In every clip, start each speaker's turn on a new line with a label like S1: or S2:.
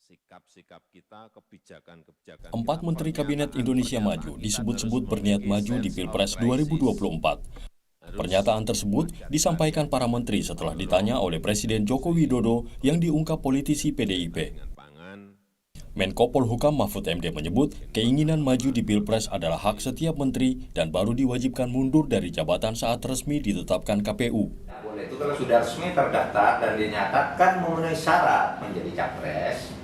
S1: sikap-sikap kita, kebijakan-kebijakan
S2: Empat
S1: kita,
S2: Menteri Kabinet Indonesia Maju
S1: kita
S2: disebut-sebut
S1: terus
S2: berniat
S1: memiliki
S2: maju di
S1: sense
S2: Pilpres
S1: of crisis.
S2: 2024. Pernyataan tersebut disampaikan para menteri setelah ditanya oleh Presiden Joko Widodo yang diungkap politisi PDIP. Menko Polhukam Mahfud MD menyebut keinginan maju di Pilpres adalah hak setiap menteri dan baru diwajibkan mundur dari jabatan saat resmi ditetapkan KPU.
S3: Boleh itu kalau sudah resmi terdaftar dan dinyatakan memenuhi syarat menjadi capres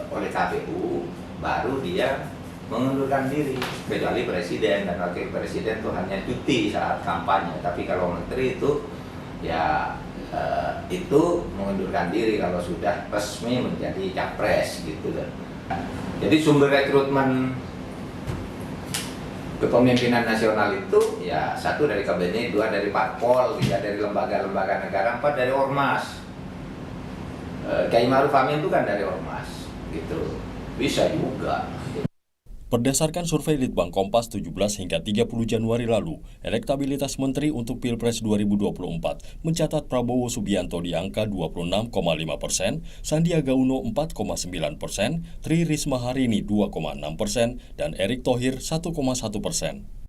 S3: oleh KPU, baru dia mengundurkan diri. Kecuali presiden dan wakil presiden itu hanya cuti saat kampanye. Tapi kalau menteri itu ya itu mengundurkan diri kalau sudah resmi menjadi capres gitu kan. Jadi sumber rekrutmen kepemimpinan nasional itu ya 1 dari kabinet, 2 dari parpol, 3 dari lembaga-lembaga negara, 4 dari ormas. Kiai Ma'ruf Amin itu kan dari ormas gitu. Bisa juga.
S2: Berdasarkan survei Litbang Kompas 17 hingga 30 Januari lalu, elektabilitas menteri untuk Pilpres 2024 mencatat Prabowo Subianto di angka 26,5%, Sandiaga Uno 4,9%, Tri Risma Harini 2,6%, dan Erick Thohir 1,1%.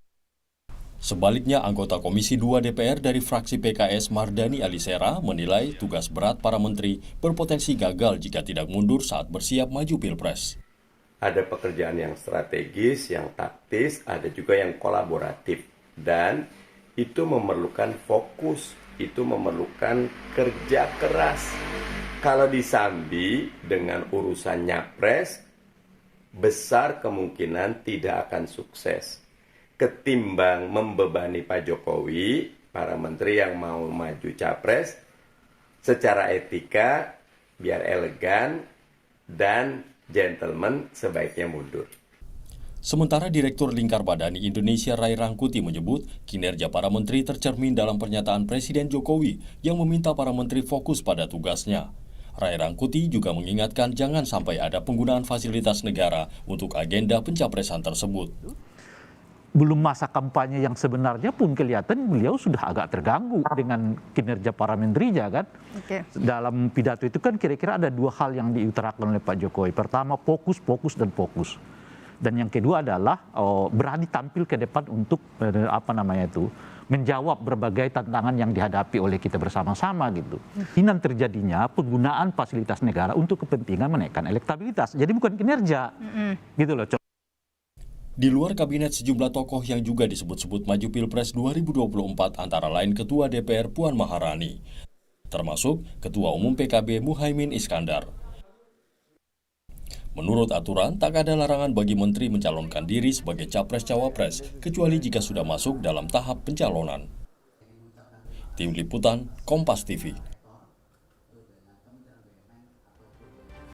S2: Sebaliknya, anggota Komisi 2 DPR dari fraksi PKS Mardani Alisera menilai tugas berat para menteri berpotensi gagal jika tidak mundur saat bersiap maju Pilpres.
S4: Ada pekerjaan yang strategis, yang taktis, ada juga yang kolaboratif. Dan itu memerlukan fokus, itu memerlukan kerja keras. Kalau disambi dengan urusan nyapres, besar kemungkinan tidak akan sukses. Ketimbang membebani Pak Jokowi, para menteri yang mau maju capres, secara etika, biar elegan, dan gentleman sebaiknya mundur.
S2: Sementara Direktur Lingkar Madani Indonesia Ray Rangkuti menyebut kinerja para menteri tercermin dalam pernyataan Presiden Jokowi yang meminta para menteri fokus pada tugasnya. Ray Rangkuti juga mengingatkan jangan sampai ada penggunaan fasilitas negara untuk agenda pencapresan tersebut.
S5: Belum masa kampanye yang sebenarnya pun kelihatan beliau sudah agak terganggu dengan kinerja para menterinya kan. Dalam pidato itu kan kira-kira ada 2 hal yang diutarakan oleh Pak Jokowi. Pertama fokus, fokus, dan fokus. Dan yang kedua adalah berani tampil ke depan untuk menjawab berbagai tantangan yang dihadapi oleh kita bersama-sama gitu. Ini terjadinya penggunaan fasilitas negara untuk kepentingan menaikkan elektabilitas. Jadi bukan kinerja. Gitu loh.
S2: Di luar kabinet sejumlah tokoh yang juga disebut-sebut maju Pilpres 2024 antara lain Ketua DPR Puan Maharani, termasuk Ketua Umum PKB Muhaimin Iskandar. Menurut aturan, tak ada larangan bagi menteri mencalonkan diri sebagai capres-cawapres, kecuali jika sudah masuk dalam tahap pencalonan. Tim Liputan, Kompas TV.